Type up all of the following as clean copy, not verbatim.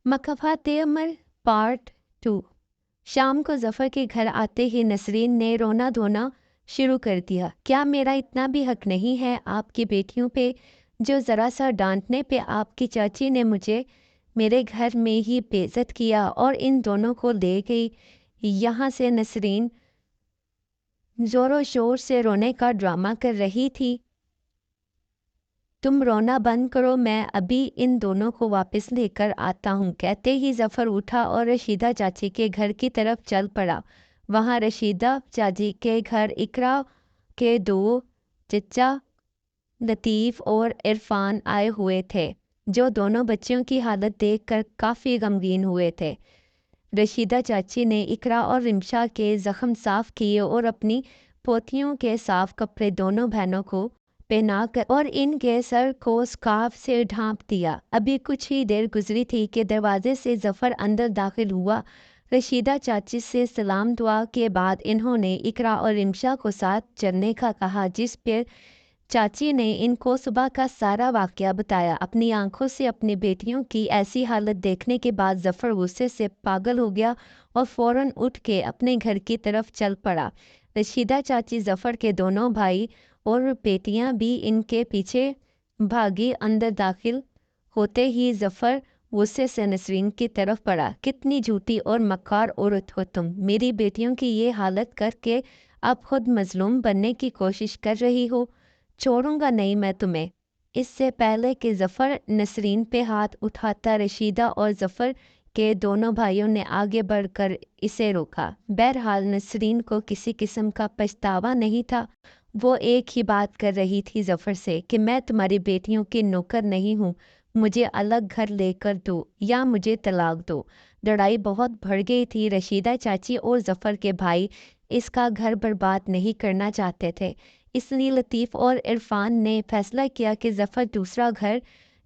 मकफ़ात अमर part 2। शाम को ज़फ़र के घर आते ही नसरीन ने रोना धोना शुरू कर दिया। क्या मेरा इतना भी हक नहीं है आपकी बेटियों पे, जो ज़रा सा डांटने पे आपकी चाची ने मुझे मेरे घर में ही बेइज्जत किया और इन दोनों को ले गई यहाँ से। नसरीन ज़ोरों शोर से रोने का ड्रामा कर रही थी। तुम रोना बंद करो, मैं अभी इन दोनों को वापस लेकर आता हूँ। कहते ही ज़फ़र उठा और रशीदा चाची के घर की तरफ चल पड़ा। वहाँ रशीदा चाची के घर इकरा के दो चचा लतीफ़ और इरफान आए हुए थे, जो दोनों बच्चियों की हालत देखकर काफ़ी गमगीन हुए थे। रशीदा चाची ने इकरा और रिमशा के ज़ख्म साफ़ किए और अपनी पोतियों के साफ़ कपड़े दोनों बहनों को पहनाकर और इनके सर को स्कार्फ से ढांप दिया। अभी कुछ ही देर गुजरी थी कि दरवाजे से ज़फ़र अंदर दाखिल हुआ। रशीदा चाची से सलाम दुआ के बाद इन्होंने इकरा और रिमशा को साथ चलने का कहा, जिस पर चाची ने इनको सुबह का सारा वाक़या बताया। अपनी आंखों से अपनी बेटियों की ऐसी हालत देखने के बाद ज़फ़र गुस्से से पागल हो गया और फ़ौरन उठ के अपने घर की तरफ चल पड़ा। रशीदा चाची, ज़फ़र के दोनों भाई और बेटियां भी इनके पीछे भागी। अंदर दाखिल होते ही ज़फ़र गुस्से से नसरीन की तरफ पड़ा। कितनी झूठी और मक्कार औरत हो तुम, मेरी बेटियों की ये हालत करके अब खुद मजलूम बनने की कोशिश कर रही हो। छोड़ूंगा नहीं मैं तुम्हें। इससे पहले कि ज़फ़र नसरीन पे हाथ उठाता, रशीदा और ज़फ़र के दोनों भाइयों ने आगे बढ़कर इसे रोका। बहरहाल नसरीन को किसी किस्म का पछतावा नहीं था। वो एक ही बात कर रही थी ज़फ़र से कि मैं तुम्हारी बेटियों की नौकर नहीं हूँ, मुझे अलग घर लेकर दो या मुझे तलाक दो। लड़ाई बहुत बढ़ गई थी। रशीदा चाची और ज़फ़र के भाई इसका घर बर्बाद नहीं करना चाहते थे, इसलिए लतीफ़ और इरफान ने फैसला किया कि ज़फ़र दूसरा घर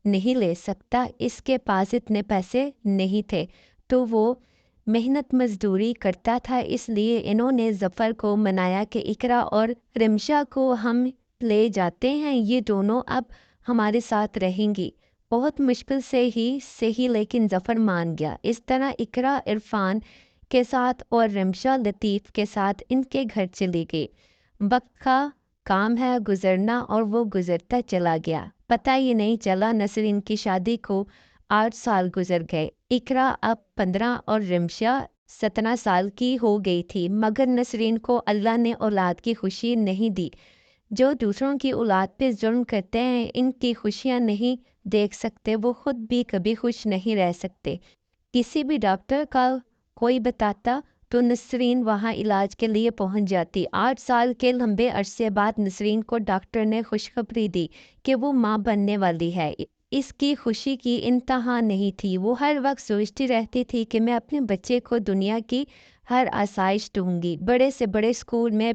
नहीं ले सकता। इसके पास इतने पैसे नहीं थे तो वो मेहनत मजदूरी करता था, इसलिए इन्होंने ज़फ़र को मनाया कि इकरा और रिमशा को हम ले जाते हैं, ये दोनों अब हमारे साथ रहेंगी। बहुत मुश्किल से ही सही, लेकिन ज़फ़र मान गया। इस तरह इकरा इरफान के साथ और रिमशा लतीफ़ के साथ इनके घर चली गई। वक्त का काम है गुजरना और वो गुजरता चला गया। पता ही नहीं चला नसरीन की शादी को 8 साल गुजर गए। इकरा अब 15 और रिमशा 17 साल की हो गई थी, मगर नसरीन को अल्लाह ने औलाद की खुशी नहीं दी। जो दूसरों की औलाद पे जुल्म करते हैं, इनकी खुशियां नहीं देख सकते, वो खुद भी कभी खुश नहीं रह सकते। किसी भी डॉक्टर का कोई बताता तो नसरीन वहाँ इलाज के लिए पहुँच जाती। 8 साल के लंबे अरसे बाद नसरीन को डॉक्टर ने खुशखबरी दी कि वो माँ बनने वाली है। इसकी खुशी की इंतहा नहीं थी। वो हर वक्त सोचती रहती थी कि मैं अपने बच्चे को दुनिया की हर आसाइश दूंगी, बड़े से बड़े स्कूल में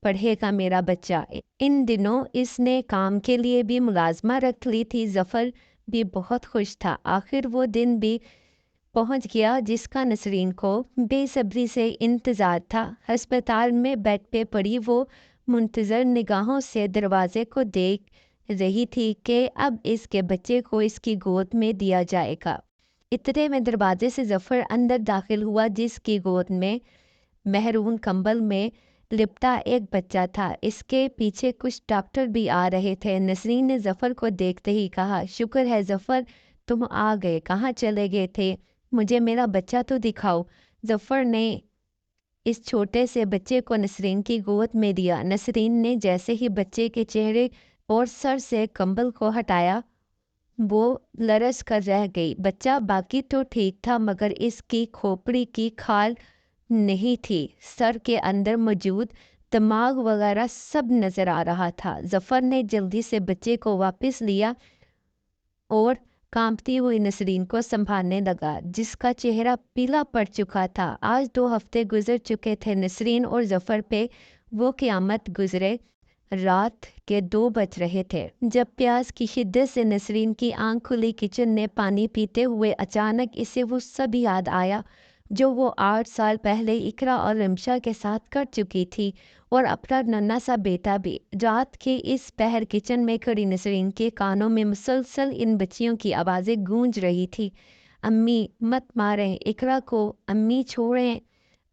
पढ़ेगा मेरा बच्चा। इन दिनों इसने काम के लिए भी मुलाजमा रख ली थी। ज़फ़र भी बहुत खुश था। आखिर वो दिन भी पहुंच गया जिसका नसरीन को बेसब्री से इंतज़ार था। अस्पताल में बेड पे पड़ी वो मुंतज़र निगाहों से दरवाजे को देख रही थी कि अब इसके बच्चे को इसकी गोद में दिया जाएगा। इतने में दरवाजे से ज़फ़र अंदर दाखिल हुआ, जिसकी गोद में महरून कंबल में लिपटा एक बच्चा था। इसके पीछे कुछ डॉक्टर भी आ रहे थे। नसरीन ने ज़फ़र को देखते ही कहा, शुक्र है ज़फ़र तुम आ गए, कहाँ चले गए थे, मुझे मेरा बच्चा तो दिखाओ। ज़फ़र ने इस छोटे से बच्चे को नसरीन की गोद में दिया। नसरीन ने जैसे ही बच्चे के चेहरे और सर से कंबल को हटाया, वो लरस कर रह गई। बच्चा बाकी तो ठीक था, मगर इसकी खोपड़ी की खाल नहीं थी। सर के अंदर मौजूद दिमाग वगैरह सब नज़र आ रहा था। ज़फ़र ने जल्दी से बच्चे को वापस लिया और कांपती हुई नसरीन को संभालने लगा, जिसका चेहरा पीला पड़ चुका था। आज 2 हफ्ते गुजर चुके थे नसरीन और ज़फ़र पे। वो क़यामत गुजरे रात के 2 बज रहे थे जब प्यास की शिद्दत से नसरीन की आंख खुली। किचन में पानी पीते हुए अचानक इसे वो सब याद आया जो वो 8 साल पहले इकरा और रिमशा के साथ कर चुकी थी, और अपना नन्हा सा बेटा भी। रात के इस पहर किचन में खड़ी नसरीन के कानों में मुसलसल इन बच्चियों की आवाज़ें गूंज रही थी। अम्मी मत मारें इकरा को, अम्मी छोड़ें,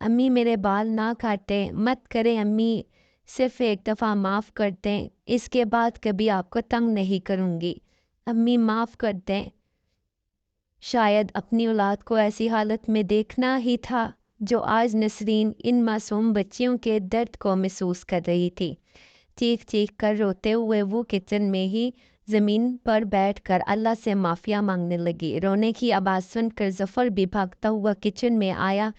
अम्मी मेरे बाल ना काटें, मत करें अम्मी, सिर्फ एक दफ़ा माफ़ कर दें, इसके बाद कभी आपको तंग नहीं करूँगी, अम्मी माफ़ कर दें। शायद अपनी औलाद को ऐसी हालत में देखना ही था जो आज नसरीन इन मासूम बच्चियों के दर्द को महसूस कर रही थी। चीख चीख कर रोते हुए वो किचन में ही ज़मीन पर बैठकर अल्लाह से माफ़िया मांगने लगी। रोने की आवाज़ सुनकर ज़फ़र भी भागता हुआ किचन में आया।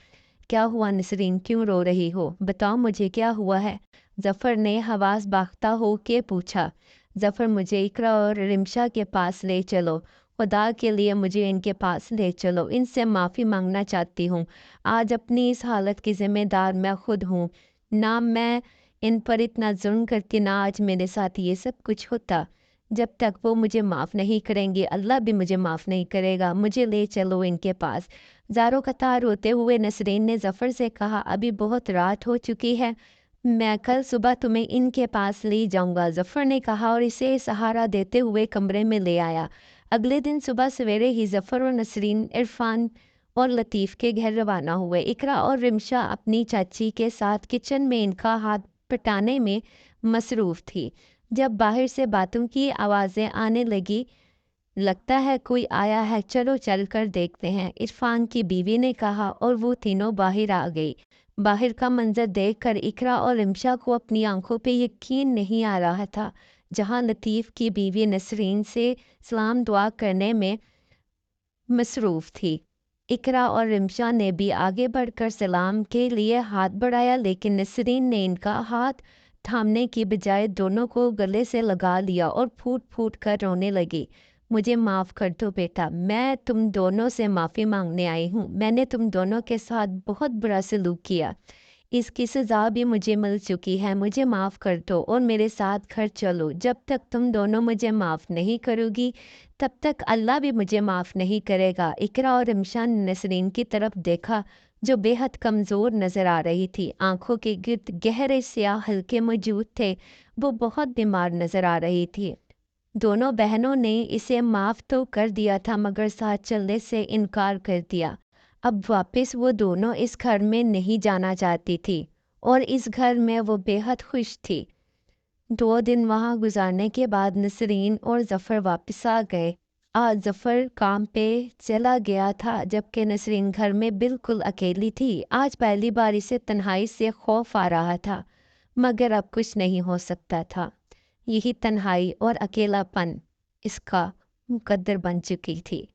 क्या हुआ नसरीन, क्यों रो रही हो? बताओ मुझे क्या हुआ है? ज़फ़र ने हवास बाख्ता हो के पूछा। ज़फ़र मुझे इकरा और रिमशा के पास ले चलो, खुदा के लिए मुझे इनके पास ले चलो, इनसे माफ़ी मांगना चाहती हूँ। आज अपनी इस हालत की ज़िम्मेदार मैं खुद हूँ। ना मैं इन पर इतना जुल्म करती, ना आज मेरे साथ ये सब कुछ होता। जब तक वो मुझे माफ़ नहीं करेंगे अल्लाह भी मुझे माफ़ नहीं करेगा। मुझे ले चलो इनके पास। ज़ारो कतार रोते हुए नसरीन ने ज़फ़र से कहा, अभी बहुत रात हो चुकी है, मैं कल सुबह तुम्हें इनके पास ले जाऊंगा। ज़फ़र ने कहा और इसे सहारा देते हुए कमरे में ले आया। अगले दिन सुबह सवेरे ही ज़फ़र और नसरीन इरफान और लतीफ़ के घर रवाना हुए। इकरा और रिमशा अपनी चाची के साथ किचन में इनका हाथ पटाने में मसरूफ़ थी। जब बाहर से बातों की आवाज़ें आने लगी, लगता है कोई आया है, चलो चल कर देखते हैं, इरफान की बीवी ने कहा और वो तीनों बाहर आ गई। बाहर का मंजर देखकर इकरा और रिमशा को अपनी आंखों पे यकीन नहीं आ रहा था। जहां लतीफ़ की बीवी नसरीन से सलाम दुआ करने में मसरूफ़ थी, इकरा और रिमशा ने भी आगे बढ़कर सलाम के लिए हाथ बढ़ाया, लेकिन नसरीन ने इनका हाथ थामने की बजाय दोनों को गले से लगा लिया और फूट फूट कर रोने लगी। मुझे माफ़ कर दो बेटा, मैं तुम दोनों से माफ़ी मांगने आई हूँ। मैंने तुम दोनों के साथ बहुत बुरा सलूक किया, इसकी सज़ा भी मुझे मिल चुकी है। मुझे माफ़ कर दो और मेरे साथ घर चलो। जब तक तुम दोनों मुझे माफ़ नहीं करोगी तब तक अल्लाह भी मुझे माफ़ नहीं करेगा। इकरा और रिमशा ने नसरीन की तरफ देखा जो बेहद कमज़ोर नज़र आ रही थी। आंखों के गिर्द गहरे स्याह हल्के मौजूद थे। वो बहुत बीमार नज़र आ रही थी। दोनों बहनों ने इसे माफ़ तो कर दिया था मगर साथ चलने से इनकार कर दिया। अब वापस वो दोनों इस घर में नहीं जाना चाहती थी और इस घर में वो बेहद खुश थी। 2 दिन वहाँ गुजारने के बाद नसरीन और ज़फ़र वापस आ गए। आज ज़फ़र काम पे चला गया था जबकि नसरीन घर में बिल्कुल अकेली थी। आज पहली बार इसे तन्हाई से खौफ आ रहा था, मगर अब कुछ नहीं हो सकता था। यही तन्हाई और अकेलापन इसका मुकद्दर बन चुकी थी।